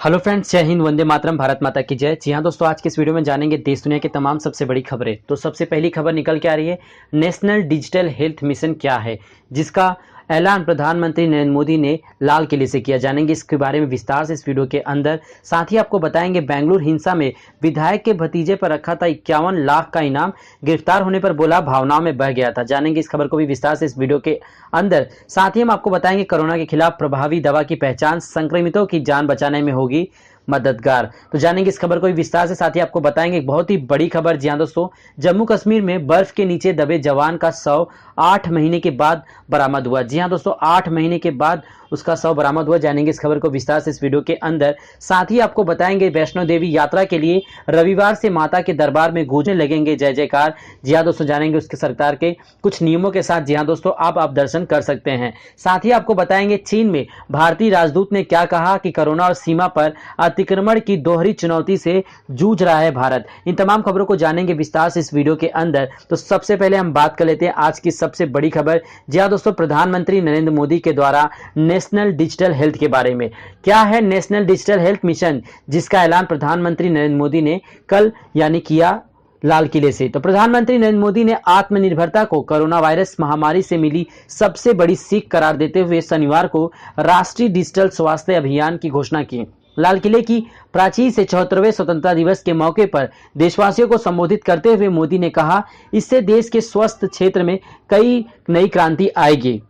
Hello friends, जय हिंद, वंदे मातरम, भारत माता की जय। जी हाँ दोस्तों, आज के इस वीडियो में जानेंगे देश दुनिया की तमाम सबसे बड़ी खबरें। तो सबसे पहली खबर निकल के आ रही है, नेशनल डिजिटल हेल्थ मिशन क्या है, जिसका ऐलान प्रधानमंत्री नरेंद्र मोदी ने लाल किले से किया। जानेंगे इसके बारे में विस्तार से इस वीडियो के अंदर। साथ ही आपको बताएंगे बेंगलुरु हिंसा में विधायक के भतीजे पर रखा था 51 लाख का इनाम, गिरफ्तार होने पर बोला भावनाओं में बह गया था। जानेंगे इस खबर को भी विस्तार से इस वीडियो के अंदर। साथ ही हम आपको बताएंगे कोरोना के खिलाफ प्रभावी दवा की पहचान संक्रमितों की जान बचाने में होगी मददगार। तो जानेंगे इस खबर को भी विस्तार से। साथ ही आपको बताएंगे एक बहुत ही बड़ी खबर। जी हाँ दोस्तों, जम्मू कश्मीर में बर्फ के नीचे दबे जवान का शव 8 महीने के बाद बरामद हुआ। जी हाँ दोस्तों, 8 महीने के बाद उसका शव बरामद हुआ। जानेंगे इस खबर को विस्तार से इस वीडियो के अंदर। साथ ही आपको बताएंगे वैष्णो देवी यात्रा के लिए रविवार से माता के दरबार में गूंजने लगेंगे जय जयकार। जी हाँ दोस्तों, जानेंगे उसके सरकार के कुछ नियमों के साथ। जी हाँ दोस्तों, आप दर्शन कर सकते हैं। साथ ही आपको बताएंगे चीन में भारतीय राजदूत ने क्या कहा कि कोरोना और सीमा पर अतिक्रमण की दोहरी चुनौती से जूझ रहा है भारत। इन तमाम खबरों को जानेंगे विस्तार से इस वीडियो के अंदर। तो सबसे पहले हम बात कर लेते हैं आज की सबसे बड़ी खबर। जी हाँ दोस्तों, प्रधानमंत्री नरेंद्र मोदी के द्वारा नेशनल डिजिटल हेल्थ के बारे में। क्या है नेशनल डिजिटल हेल्थ मिशन, जिसका ऐलान प्रधानमंत्री नरेंद्र मोदी ने कल यानी किया लाल किले से। तो प्रधानमंत्री नरेंद्र मोदी ने आत्मनिर्भरता को कोरोना वायरस महामारी से मिली सबसे बड़ी सीख करार देते हुए शनिवार को राष्ट्रीय डिजिटल स्वास्थ्य अभियान की घोषणा की। लाल किले की प्राचीर से 74वें स्वतंत्रता दिवस के मौके पर देशवासियों को संबोधित करते हुए मोदी ने कहा, इससे देश के स्वास्थ्य क्षेत्र में कई नई क्रांति आएगी।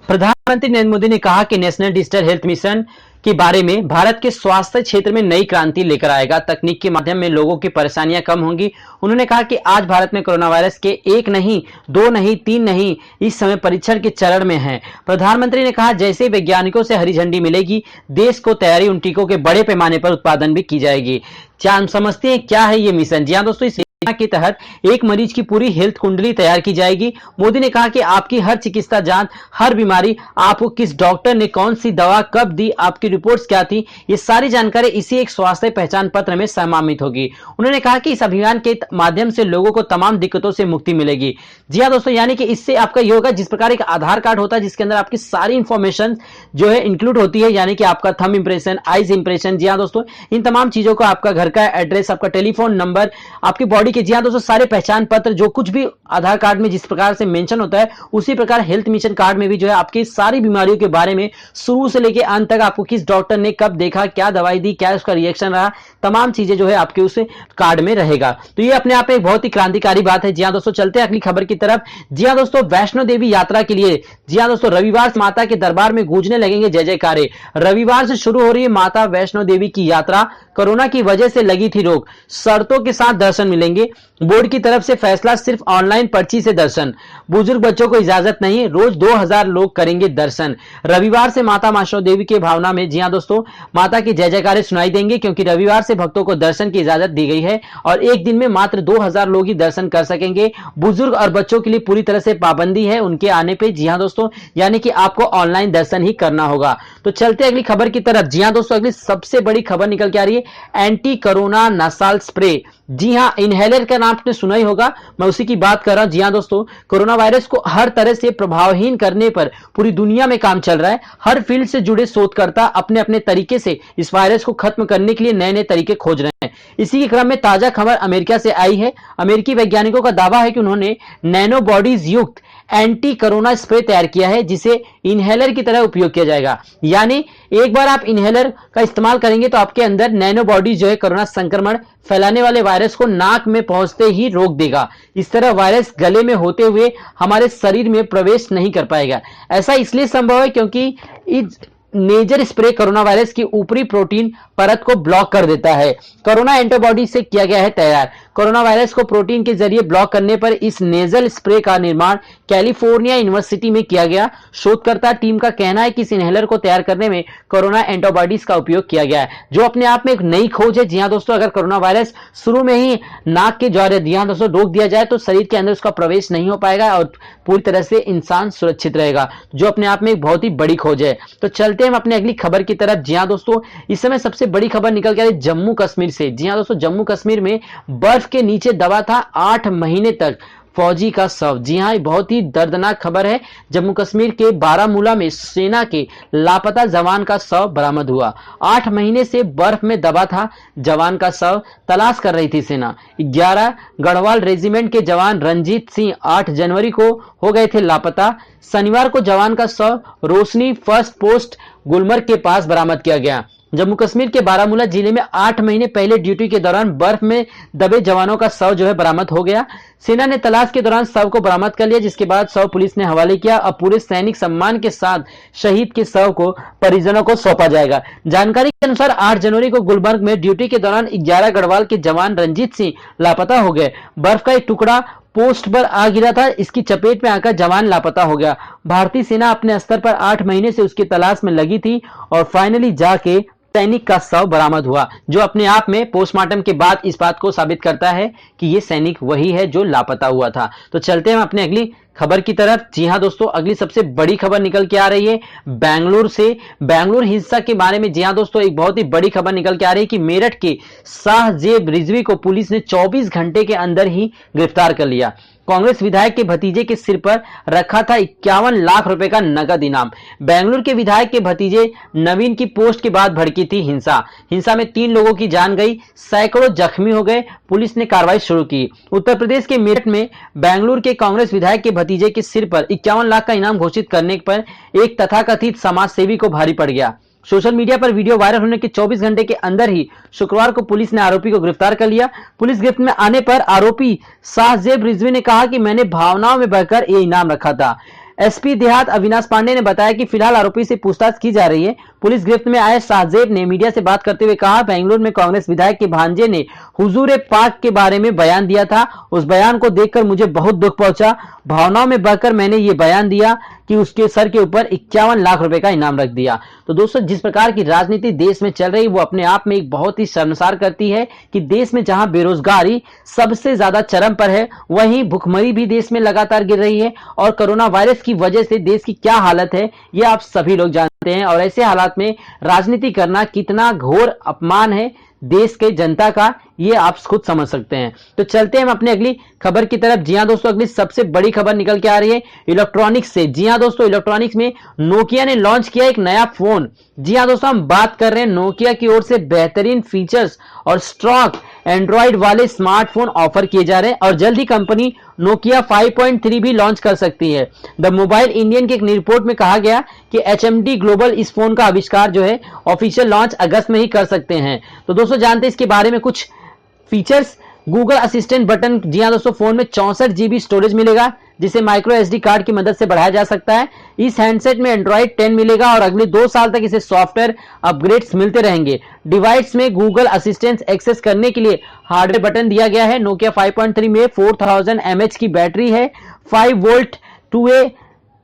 प्रधानमंत्री नरेंद्र मोदी ने कहा कि नेशनल डिजिटल हेल्थ मिशन के बारे में भारत के स्वास्थ्य क्षेत्र में नई क्रांति लेकर आएगा। तकनीक के माध्यम में लोगों की परेशानियां कम होंगी। उन्होंने कहा कि आज भारत में कोरोना वायरस के 1 नहीं, 2 नहीं, 3 नहीं, इस समय परीक्षण के चरण में है। प्रधानमंत्री ने कहा, जैसे वैज्ञानिकों से हरी झंडी मिलेगी, देश को तैयारी उन टीकों के बड़े पैमाने पर उत्पादन भी की जाएगी। क्या हम समझते हैं क्या है ये मिशन? जी हाँ दोस्तों, इस के तहत एक मरीज की पूरी हेल्थ कुंडली तैयार की जाएगी। मोदी ने कहा कि आपकी हर चिकित्सा जांच, हर बीमारी, आपको किस डॉक्टर ने कौन सी दवा कब दी, आपकी रिपोर्ट्स क्या थी, ये सारी जानकारी इसी एक स्वास्थ्य पहचान पत्र में समाहित होगी। उन्होंने कहा कि इस अभियान के माध्यम से लोगों को तमाम दिक्कतों से मुक्ति मिलेगी। जी हाँ दोस्तों, यानी कि इससे आपका ये होगा, जिस प्रकार एक आधार कार्ड होता है जिसके अंदर आपकी सारी इंफॉर्मेशन जो है इंक्लूड होती है, यानी कि आपका थंब इंप्रेशन, आईज इंप्रेशन। जी हाँ दोस्तों, इन तमाम चीजों को, आपका घर का एड्रेस, आपका टेलीफोन नंबर, आपकी बॉडी के, जी हाँ दोस्तों, सारे पहचान पत्र, जो कुछ भी आधार कार्ड में जिस प्रकार से मेंशन होता है, उसी प्रकार हेल्थ मिशन कार्ड में भी जो है आपकी सारी बीमारियों के बारे में शुरू से लेकर अंत तक, आपको किस डॉक्टर ने कब देखा, क्या दवाई दी, क्या उसका रिएक्शन रहा, तमाम चीजें जो है आपके उस कार्ड में रहेगा। तो ये अपने आप में एक बहुत ही क्रांतिकारी बात है। जी हाँ दोस्तों, चलते हैं अगली खबर की तरफ। जी हाँ दोस्तों, वैष्णो देवी यात्रा के लिए, जी हाँ दोस्तों, रविवार से माता के दरबार में गूंजने लगेंगे जय जयकारे। रविवार से शुरू हो रही है माता वैष्णो देवी की यात्रा। कोरोना की वजह से लगी थी रोक, शर्तों के साथ दर्शन मिलेंगे। बोर्ड की तरफ से फैसला, सिर्फ ऑनलाइन पर्ची से दर्शन, बुजुर्ग बच्चों को इजाजत नहीं, रोज 2000 लोग करेंगे दर्शन। रविवार से माता वैष्णो देवी की भावना में, जी हां दोस्तों, माता की जय जयकारे सुनाई देंगे, क्योंकि रविवार से भक्तों को दर्शन की इजाजत दी गई है और एक दिन में मात्र 2000 लोग ही दर्शन कर सकेंगे। बुजुर्ग और बच्चों के लिए पूरी तरह से पाबंदी है उनके आने पे। जी हां दोस्तों, यानी कि आपको ऑनलाइन दर्शन ही करना होगा। तो चलते अगली खबर की तरफ। जी हां दोस्तों, अगली सबसे बड़ी खबर निकल के आ रही है, एंटी कोरोना नासाल स्प्रे। जी हां, इनहेलर का नाम आपने सुना ही होगा, मैं उसी की बात कर रहा हूं। जी हां दोस्तों, कोरोना वायरस को हर तरह से प्रभावहीन करने पर पूरी दुनिया में काम चल रहा है। हर फील्ड से जुड़े शोधकर्ता अपने अपने तरीके से इस वायरस को खत्म करने के लिए नए नए तरीके खोज रहे हैं। इसी के क्रम में ताजा खबर अमेरिका से आई है। अमेरिकी वैज्ञानिकों का दावा है कि उन्होंने नैनो बॉडीज युक्त एंटी कोरोना स्प्रे तैयार किया है, जिसे इनहेलर की तरह उपयोग किया जाएगा। यानी एक बार आप इनहेलर का इस्तेमाल करेंगे तो आपके अंदर नैनो बॉडीज जो है कोरोना संक्रमण फैलाने वाले वायरस को नाक में पहुंचते ही रोक देगा। इस तरह वायरस गले में होते हुए हमारे शरीर में प्रवेश नहीं कर पाएगा। ऐसा इसलिए संभव है क्योंकि इस नेजर स्प्रे कोरोना वायरस की ऊपरी प्रोटीन परत को ब्लॉक कर देता है। कोरोना एंटीबॉडी से किया गया है तैयार। कोरोना वायरस को प्रोटीन के जरिए ब्लॉक करने पर इस नेजल स्प्रे का निर्माण कैलिफोर्निया यूनिवर्सिटी में किया गया। शोधकर्ता टीम का कहना है कि इस इनहेलर को तैयार करने में कोरोना एंटीबॉडीज का उपयोग किया गया है, जो अपने आप में एक नई खोज है। जी हां दोस्तों, अगर कोरोना वायरस शुरू में ही नाक के द्वारा, जी हां दोस्तों, रोक दिया जाए तो शरीर के अंदर उसका प्रवेश नहीं हो पाएगा और पूरी तरह से इंसान सुरक्षित रहेगा, जो अपने आप में एक बहुत ही बड़ी खोज है। तो चलते हैं हम अपने अगली खबर की तरफ। जी हां दोस्तों, इस समय सबसे बड़ी खबर निकल के आ रही है जम्मू कश्मीर से। जी हां दोस्तों, जम्मू कश्मीर में बर्फ के नीचे दबा था 8 महीने तक फौजी का शव। जी हां, बहुत ही दर्दनाक खबर है। जम्मू कश्मीर के बारामूला में सेना के लापता जवान का शव बरामद हुआ। 8 महीने से बर्फ में दबा था जवान का शव, तलाश कर रही थी सेना। 11 गढ़वाल रेजिमेंट के जवान रंजीत सिंह 8 जनवरी को हो गए थे लापता। शनिवार को जवान का शव रोशनी फर्स्ट पोस्ट गुलमर्ग के पास बरामद किया गया। जम्मू कश्मीर के बारामूला जिले में 8 महीने पहले ड्यूटी के दौरान बर्फ में दबे जवानों का शव जो है बरामद हो गया। सेना ने तलाश के दौरान शव को बरामद कर लिया, जिसके बाद शव पुलिस ने हवाले किया। अब पूरे सैनिक सम्मान के साथ शहीद के शव को परिजनों को सौंपा जाएगा। जानकारी के अनुसार 8 जनवरी को गुलमर्ग में ड्यूटी के दौरान 11 गढ़वाल के जवान रंजीत सिंह लापता हो गए। बर्फ का एक टुकड़ा पोस्ट पर आ गिरा था, इसकी चपेट में आकर जवान लापता हो गया। भारतीय सेना अपने स्तर पर 8 महीने से उसकी तलाश में लगी थी और फाइनली जाके सैनिक का शव बरामद हुआ, जो अपने आप में पोस्टमार्टम के बाद इस बात को साबित करता है कि ये सैनिक वही है जो लापता हुआ था। तो चलते हैं अपने अगली खबर की तरफ। जी हां दोस्तों, अगली सबसे बड़ी खबर निकल के आ रही है बेंगलुरु से। बेंगलुरु हिंसा के बारे में जी हां दोस्तों, एक बहुत ही बड़ी खबर निकल के आ रही है कि मेरठ के शाहजेब रिजवी को पुलिस ने 24 घंटे के अंदर ही गिरफ्तार कर लिया। कांग्रेस विधायक के भतीजे के सिर पर रखा था 51 लाख रुपए का नगद इनाम। बेंगलुरु के विधायक के भतीजे नवीन की पोस्ट के बाद भड़की थी हिंसा में 3 लोगों की जान गई, सैकड़ों जख्मी हो गए। पुलिस ने कार्रवाई शुरू की। उत्तर प्रदेश के मेरठ में बेंगलुरु के कांग्रेस विधायक के भतीजे के सिर पर 51 लाख का इनाम घोषित करने पर एक तथाकथित समाज सेवी को भारी पड़ गया। सोशल मीडिया पर वीडियो वायरल होने के 24 घंटे के अंदर ही शुक्रवार को पुलिस ने आरोपी को गिरफ्तार कर लिया। पुलिस गिरफ्त में आने पर आरोपी शाहजेब रिजवी ने कहा कि मैंने भावनाओं में बहकर ये इनाम रखा था। एसपी देहात अविनाश पांडे ने बताया कि फिलहाल आरोपी से पूछताछ की जा रही है। पुलिस गिरफ्त में आए शाहजेब ने मीडिया से बात करते हुए कहा, बेंगलुरु में कांग्रेस विधायक के भांजे ने हुजूर पाक के बारे में बयान दिया था। उस बयान को देखकर मुझे बहुत दुख पहुंचा। भावनाओं में बहकर मैंने ये बयान दिया कि उसके सर के ऊपर 51 लाख रुपए का इनाम रख दिया। तो दोस्तों, जिस प्रकार की राजनीति देश में चल रही वो अपने आप में एक बहुत ही शर्मसार करती है कि देश में जहां बेरोजगारी सबसे ज्यादा चरम पर है, वहीं भुखमरी भी देश में लगातार गिर रही है और कोरोना वायरस की वजह से देश की क्या हालत है ये आप सभी लोग जानते हैं। और ऐसे हालात में राजनीति करना कितना घोर अपमान है देश के जनता का, ये आप खुद समझ सकते हैं। तो चलते हैं हम अपने अगली खबर की तरफ। जी हां दोस्तों, अगली सबसे बड़ी खबर निकल के आ रही है इलेक्ट्रॉनिक्स से। जी हां दोस्तों, इलेक्ट्रॉनिक्स में नोकिया ने लॉन्च किया एक नया फोन। जी हां दोस्तों, हम बात कर रहे हैं नोकिया की ओर से बेहतरीन फीचर्स और स्ट्रॉन्ग एंड्रॉइड वाले स्मार्टफोन ऑफर किए जा रहे हैं और जल्द ही कंपनी नोकिया 5.3 भी लॉन्च कर सकती है। द मोबाइल इंडियन की एक रिपोर्ट में कहा गया कि एचएमडी ग्लोबल इस फोन का आविष्कार जो है ऑफिशियल लॉन्च अगस्त में ही कर सकते हैं। तो दोस्तों, जानते हैं इसके बारे में कुछ फीचर्स। Google assistant button. जी हां दोस्तों, फोन में 64 GB स्टोरेज मिलेगा, जिसे माइक्रो SD कार्ड की मदद से बढ़ाया जा सकता है। इस हैंडसेट में एंड्रॉइड 10 मिलेगा और अगले 2 साल तक इसे सॉफ्टवेयर अपग्रेड्स मिलते रहेंगे। डिवाइस में गूगल असिस्टेंट एक्सेस करने के लिए हार्डवेयर बटन दिया गया है। नोकिया 5.3 में 4000 mAh की बैटरी है। 5 वोल्ट 2A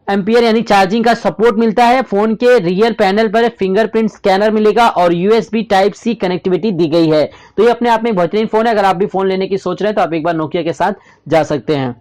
एम्पियर यानी चार्जिंग का सपोर्ट मिलता है। फोन के रियर पैनल पर फिंगरप्रिंट स्कैनर मिलेगा और USB Type-C कनेक्टिविटी दी गई है। तो ये अपने आप में बेहतरीन फोन है। अगर आप भी फोन लेने की सोच रहे हैं तो आप एक बार नोकिया के साथ जा सकते हैं।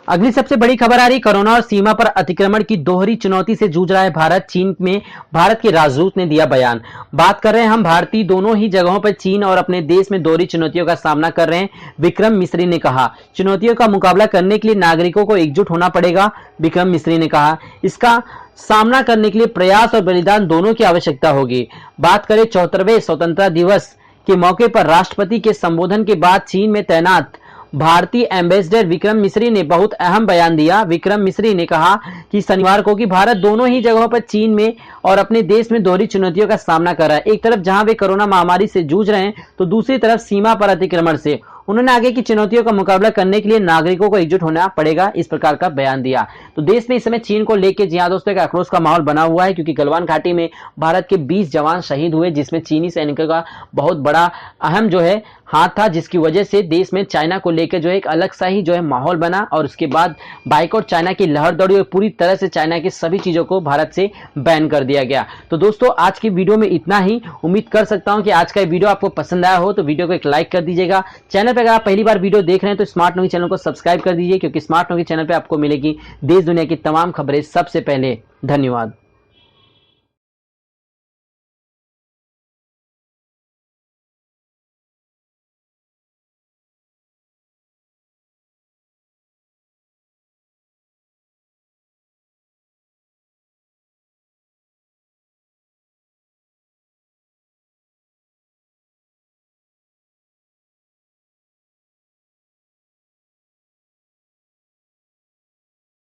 अगली सबसे बड़ी खबर आ रही, कोरोना और सीमा पर अतिक्रमण की दोहरी चुनौती से जूझ रहा है भारत। चीन में भारत के राजदूत ने दिया बयान। बात कर रहे हैं हम भारतीय दोनों ही जगहों पर चीन और अपने देश में दोहरी चुनौतियों का सामना कर रहे हैं। विक्रम मिस्री ने कहा, चुनौतियों का मुकाबला करने के लिए नागरिकों को एकजुट होना पड़ेगा। विक्रम मिस्री ने कहा, इसका सामना करने के लिए प्रयास और बलिदान दोनों की आवश्यकता होगी। बात करें 74वें स्वतंत्रता दिवस के मौके पर राष्ट्रपति के संबोधन के बाद चीन में तैनात भारतीय एम्बेसडर विक्रम मिस्री ने बहुत अहम बयान दिया। विक्रम मिस्री ने कहा कि शनिवार को कि भारत दोनों ही जगहों पर चीन में और अपने देश में दोहरी चुनौतियों का सामना कर रहा है। एक तरफ जहां वे कोरोना महामारी से जूझ रहे हैं तो दूसरी तरफ सीमा पर अतिक्रमण से। उन्होंने आगे की चुनौतियों का मुकाबला करने के लिए नागरिकों को एकजुट होना पड़ेगा, इस प्रकार का बयान दिया। तो देश में इस समय चीन को लेकर जी हां दोस्तों एक आक्रोश का माहौल बना हुआ है, क्योंकि गलवान घाटी में भारत के 20 जवान शहीद हुए, जिसमें चीनी सैनिकों का बहुत बड़ा अहम जो है हाथ था, जिसकी वजह से देश में चाइना को लेकर जो एक अलग सा ही जो है माहौल बना और उसके बाद बाइकआउट चाइना की लहर दौड़ी और पूरी तरह से चाइना की सभी चीजों को भारत से बैन कर दिया गया। तो दोस्तों, आज की वीडियो में इतना ही। उम्मीद कर सकता हूं कि आज का वीडियो आपको पसंद आया हो, तो वीडियो को एक लाइक कर दीजिएगा। चैनल पर अगर आप पहली बार वीडियो देख रहे हैं तो स्मार्ट नोकी चैनल को सब्सक्राइब कर दीजिए, क्योंकि स्मार्ट नोकी चैनल पर आपको मिलेगी देश दुनिया की तमाम खबरें सबसे पहले। धन्यवाद।